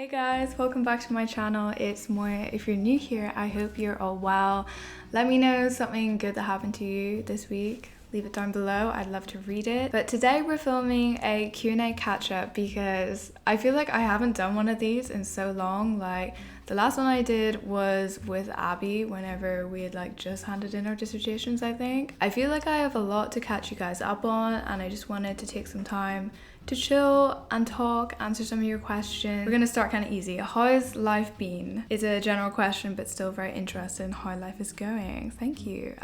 Hey guys, welcome back to my channel. It's Moya. If you're new here, I hope you're all well. Let me know something good that happened to you this week. Leave it down below. I'd love to read it. But today we're filming a Q&A catch-up because I feel like I haven't done one of these in so long. Like the last one I did was with Abby whenever we had just handed in our dissertations, I think. I feel like I have a lot to catch you guys up on and I just wanted to take some time to chill and talk, answer some of your questions. We're gonna start kind of easy. How's life been? It's a general question, but still very interested in how life is going. Thank you.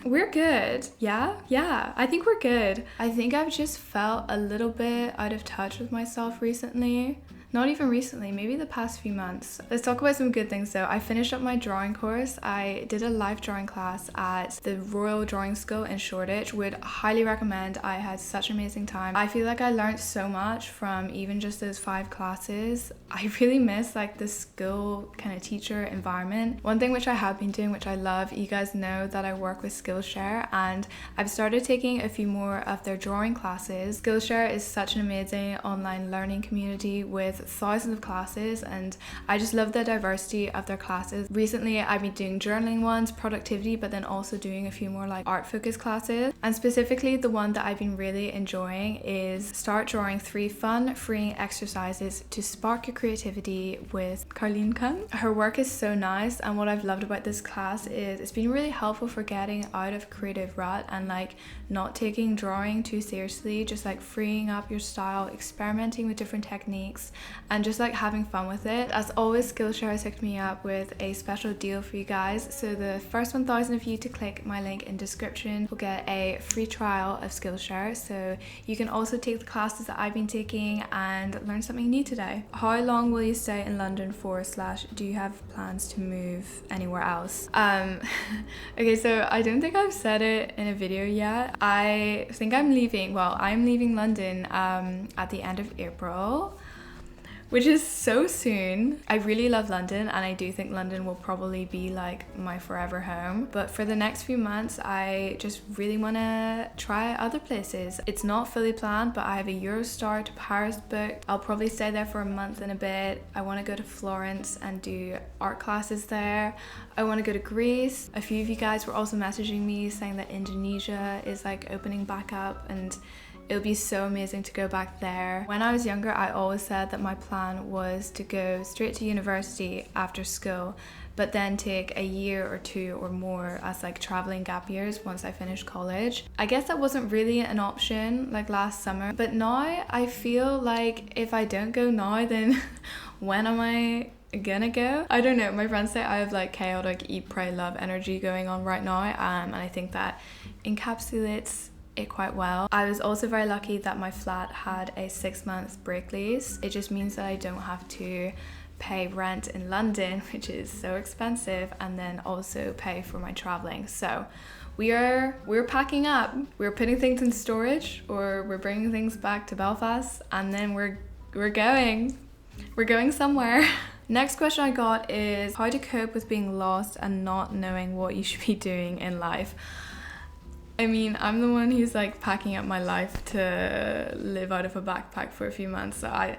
We're good. Yeah, I think we're good. I think I've just felt a little bit out of touch with myself recently. Not even recently, maybe the past few months. Let's talk about some good things though. I finished up my drawing course. I did a live drawing class at the Royal Drawing School in Shoreditch. Would highly recommend. I had such an amazing time. I feel like I learned so much from even just those 5 classes. I really miss the school kind of teacher environment. One thing which I have been doing, which I love, you guys know that I work with Skillshare and I've started taking a few more of their drawing classes. Skillshare is such an amazing online learning community with thousands of classes and I just love the diversity of their classes. Recently I've been doing journaling ones, productivity, but then also doing a few more art focused classes, and specifically the one that I've been really enjoying is start drawing 3 fun freeing exercises to spark your creativity with Carleen Khan. Her work is so nice and what I've loved about this class is it's been really helpful for getting out of creative rut and not taking drawing too seriously, just freeing up your style, experimenting with different techniques and just having fun with it. As always, Skillshare has hooked me up with a special deal for you guys. So the first 1,000 of you to click my link in description will get a free trial of Skillshare. So you can also take the classes that I've been taking and learn something new today. How long will you stay in London for / do you have plans to move anywhere else? Okay, so I don't think I've said it in a video yet. I think I'm leaving London at the end of April, which is so soon. I really love London and I do think London will probably be my forever home. But for the next few months, I just really want to try other places. It's not fully planned, but I have a Eurostar to Paris booked. I'll probably stay there for a month and a bit. I want to go to Florence and do art classes there. I want to go to Greece. A few of you guys were also messaging me saying that Indonesia is opening back up and it would be so amazing to go back there. When I was younger, I always said that my plan was to go straight to university after school, but then take a year or 2 or more as traveling gap years once I finished college. I guess that wasn't really an option last summer, but now I feel if I don't go now, then when am I gonna go? I don't know. My friends say I have chaotic eat, pray, love energy going on right now, and I think that encapsulates it quite well. I was also very lucky that my flat had a 6-month break lease. It just means that I don't have to pay rent in London, which is so expensive, and then also pay for my traveling. So we're packing up. We're putting things in storage, or we're bringing things back to Belfast, and then we're going somewhere. Next question I got is how to cope with being lost and not knowing what you should be doing in life. I mean, I'm the one who's packing up my life to live out of a backpack for a few months. So I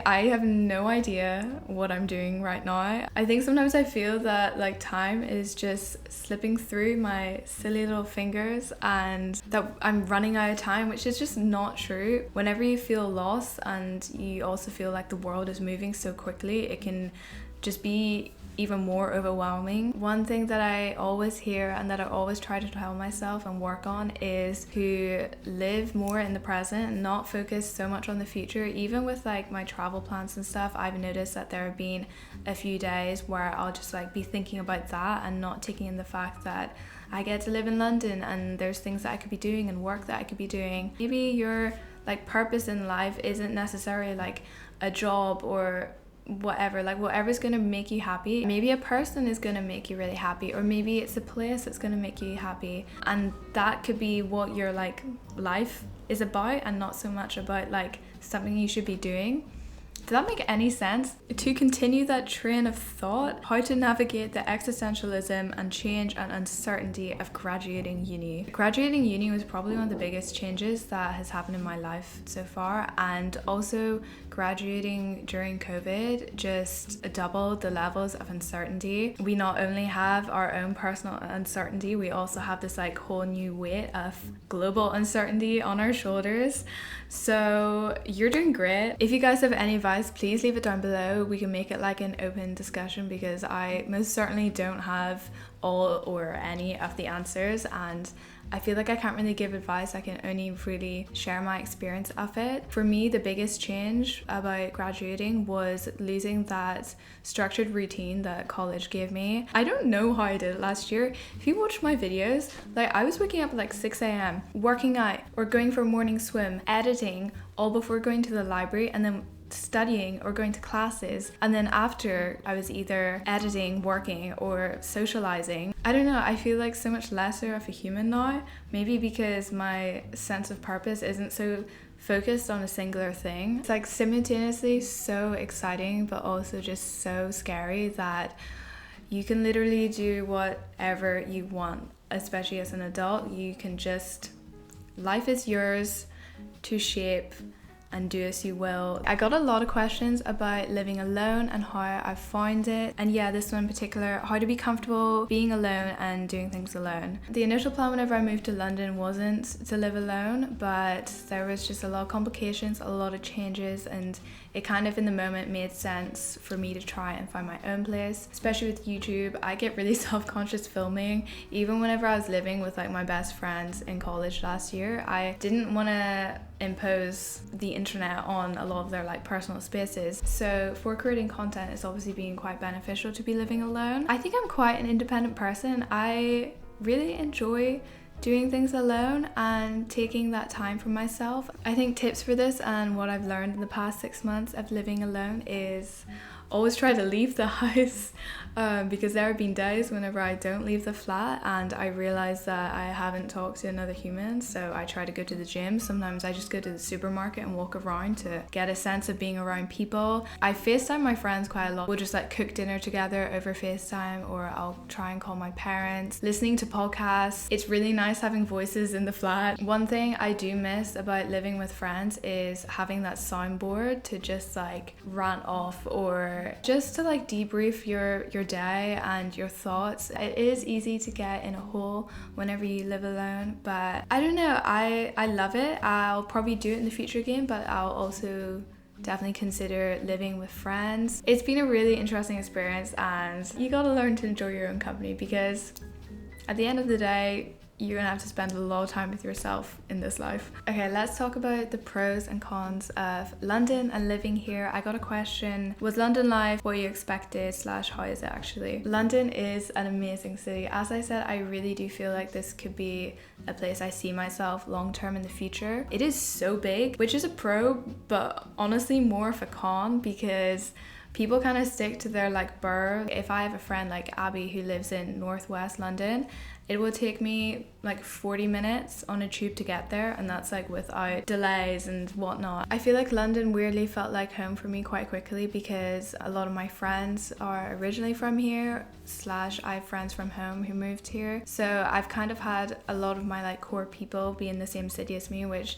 have no idea what I'm doing right now. I think sometimes I feel that time is just slipping through my silly little fingers and that I'm running out of time, which is just not true. Whenever you feel lost and you also feel the world is moving so quickly, it can just be even more overwhelming. One thing that I always hear and that I always try to tell myself and work on is to live more in the present and not focus so much on the future. Even with my travel plans and stuff, I've noticed that there have been a few days where I'll just be thinking about that and not taking in the fact that I get to live in London and there's things that I could be doing and work that I could be doing. Maybe your purpose in life isn't necessarily a job or whatever's gonna make you happy. Maybe a person is gonna make you really happy, or maybe it's a place that's gonna make you happy, and that could be what your life is about and not so much about something you should be doing. Did that make any sense? To continue that train of thought, how to navigate the existentialism and change and uncertainty of graduating uni. Graduating uni was probably one of the biggest changes that has happened in my life so far, and also graduating during COVID just doubled the levels of uncertainty. We not only have our own personal uncertainty, we also have this like whole new weight of global uncertainty on our shoulders. So you're doing great. If you guys have any advice, please leave it down below. We can make it like an open discussion because I most certainly don't have all or any of the answers, and I feel like I can't really give advice. I can only really share my experience of it. For me, the biggest change about graduating was losing that structured routine that college gave me. I don't know how I did it last year. If you watch my videos, like I was waking up at like 6 a.m, working out or going for a morning swim, editing, all before going to the library, and then studying or going to classes, and then after I was either editing, working, or socializing. I don't know, I feel like so much lesser of a human now, maybe because my sense of purpose isn't so focused on a singular thing. It's like simultaneously so exciting but also just so scary that you can literally do whatever you want, especially as an adult. You can just, life is yours to shape and do as you will. I got a lot of questions about living alone and how I found it, and yeah, this one in particular, how to be comfortable being alone and doing things alone. The initial plan whenever I moved to London wasn't to live alone, but there was just a lot of complications, a lot of changes, and it kind of in the moment made sense for me to try and find my own place. Especially with YouTube, I get really self-conscious filming. Even whenever I was living with like my best friends in college last year, I didn't want to impose the internet on a lot of their like personal spaces. So for creating content, it's obviously been quite beneficial to be living alone. I think I'm quite an independent person. I really enjoy doing things alone and taking that time for myself. I think tips for this and what I've learned in the past 6 months of living alone is always try to leave the house, because there have been days whenever I don't leave the flat and I realize that I haven't talked to another human. So I try to go to the gym. Sometimes I just go to the supermarket and walk around to get a sense of being around people. I FaceTime my friends quite a lot. We'll just like cook dinner together over FaceTime, or I'll try and call my parents. Listening to podcasts. It's really nice having voices in the flat. One thing I do miss about living with friends is having that soundboard to just like rant off, or just to like debrief your day and your thoughts. It is easy to get in a hole whenever you live alone, but I don't know, I love it. I'll probably do it in the future again, but I'll also definitely consider living with friends. It's been a really interesting experience, and you gotta learn to enjoy your own company, because at the end of the day, you're gonna have to spend a lot of time with yourself in this life. Okay, let's talk about the pros and cons of London and living here. I got a question: was London life what you expected / how is it actually? London is an amazing city. As I said, I really do feel like this could be a place I see myself long term in the future. It is so big, which is a pro, but honestly more of a con, because people kind of stick to their like borough. If I have a friend like Abby who lives in northwest London, it will take me like 40 minutes on a tube to get there, and that's like without delays and whatnot. I feel like London weirdly felt like home for me quite quickly, because a lot of my friends are originally from here / I have friends from home who moved here. So I've kind of had a lot of my like core people be in the same city as me, which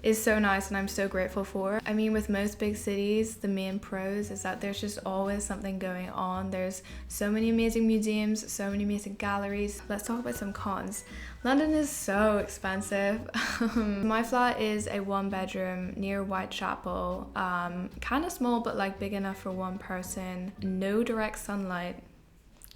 is so nice and I'm so grateful for. I mean, with most big cities, the main pros is that there's just always something going on. There's so many amazing museums, so many amazing galleries. Let's talk about some cons. London is so expensive. My flat is a 1-bedroom near Whitechapel, kind of small but like big enough for one person. No direct sunlight,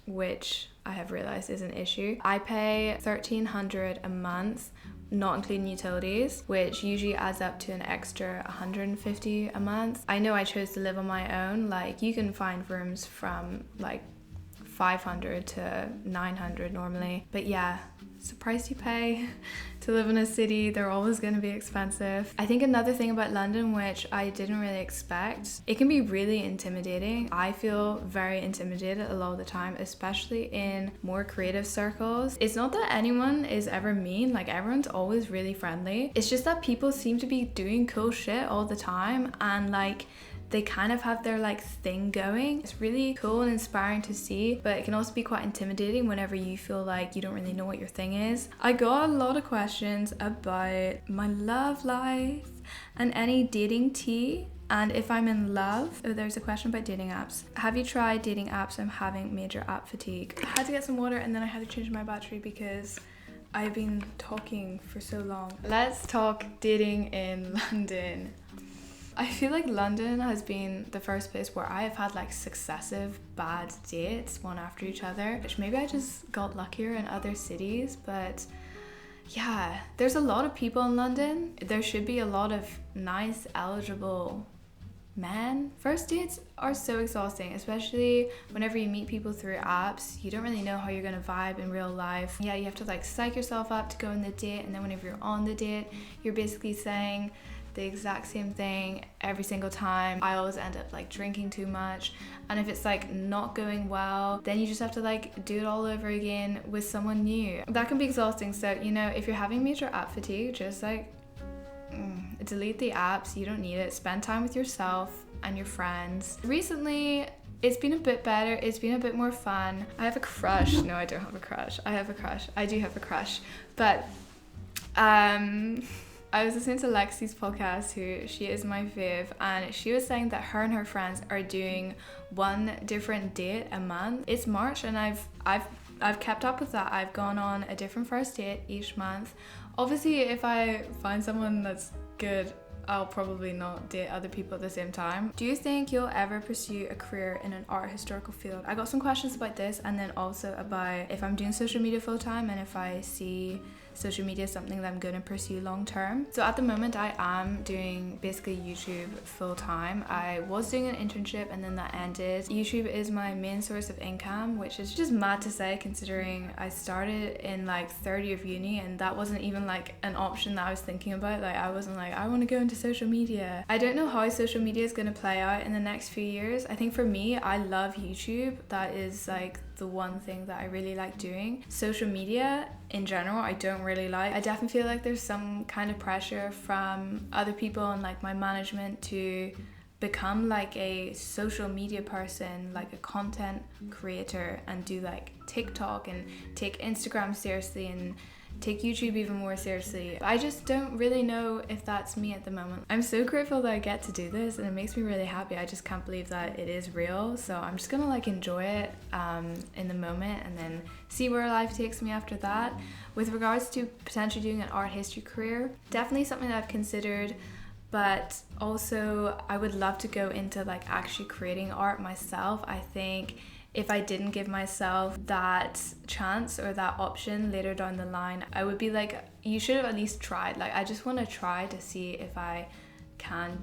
which I have realized is an issue. I pay $1,300 a month, not including utilities, which usually adds up to an extra $150 a month. I know I chose to live on my own. Like, you can find rooms from like $500 to $900 normally, but yeah, it's the price you pay to live in a city. They're always going to be expensive. I think another thing about London, which I didn't really expect, it can be really intimidating. I feel very intimidated a lot of the time, especially in more creative circles. It's not that anyone is ever mean, like everyone's always really friendly. It's just that people seem to be doing cool shit all the time, and like they kind of have their like thing going. It's really cool and inspiring to see, but it can also be quite intimidating whenever you feel like you don't really know what your thing is. I got a lot of questions about my love life and any dating tea. And if I'm in love. Oh, there's a question about dating apps. Have you tried dating apps? I'm having major app fatigue. I had to get some water and then I had to change my battery because I've been talking for so long. Let's talk dating in London. I feel like London has been the first place where I have had like successive bad dates, one after each other, which maybe I just got luckier in other cities, but yeah, there's a lot of people in London. There should be a lot of nice, eligible men. First dates are so exhausting, especially whenever you meet people through apps. You don't really know how you're gonna vibe in real life. Yeah, you have to like psych yourself up to go on the date, and then whenever you're on the date, you're basically saying the exact same thing every single time. I always end up like drinking too much, and if it's like not going well, then you just have to like do it all over again with someone new. That can be exhausting. So, you know, if you're having major app fatigue, just like delete the apps. You don't need it. Spend time with yourself and your friends. Recently, it's been a bit better. It's been a bit more fun. I have a crush. No, I don't have a crush. I have a crush. I do have a crush. But I was listening to Lexi's podcast, who she is my fave, and she was saying that her and her friends are doing one different date a month. It's March and I've kept up with that. I've gone on a different first date each month. Obviously, if I find someone that's good, I'll probably not date other people at the same time. Do you think you'll ever pursue a career in an art historical field? I got some questions about this, and then also about if I'm doing social media full time and if I see social media is something that I'm going to pursue long term. So at the moment I am doing basically YouTube full time. I was doing an internship and then that ended. YouTube is my main source of income, which is just mad to say considering I started in like third year of uni and that wasn't even like an option that I was thinking about. Like I wasn't like, I want to go into social media. I don't know how social media is going to play out in the next few years. I think for me, I love YouTube. That is like the one thing that I really like doing. Social media in general, I don't really like. I definitely feel like there's some kind of pressure from other people and like my management to become like a social media person, like a content creator, and do like TikTok and take Instagram seriously and take YouTube even more seriously. I just don't really know if that's me at the moment. I'm so grateful that I get to do this and it makes me really happy. I just can't believe that it is real. So I'm just gonna like enjoy it in the moment and then see where life takes me after that. With regards to potentially doing an art history career, definitely something that I've considered, but also I would love to go into like actually creating art myself. I think if I didn't give myself that chance or that option later down the line, I would be like, you should have at least tried. Like, I just want to try to see if I can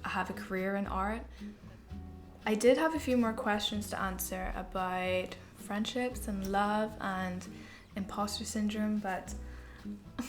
have a career in art. I did have a few more questions to answer about friendships and love and imposter syndrome, but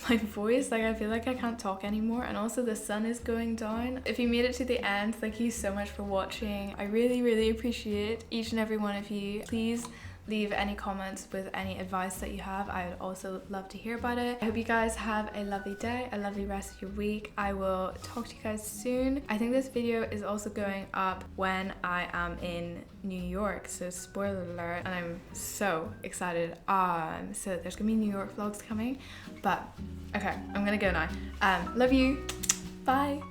my voice, like I feel like I can't talk anymore, and also the sun is going down. If you made it to the end, thank you so much for watching. I really appreciate each and every one of you. Please leave any comments with any advice that you have. I would also love to hear about it. I hope you guys have a lovely day, a lovely rest of your week. I will talk to you guys soon. I think this video is also going up when I am in New York, so spoiler alert, and I'm so excited. So there's gonna be New York vlogs coming, but okay, I'm gonna go now. Love you, bye.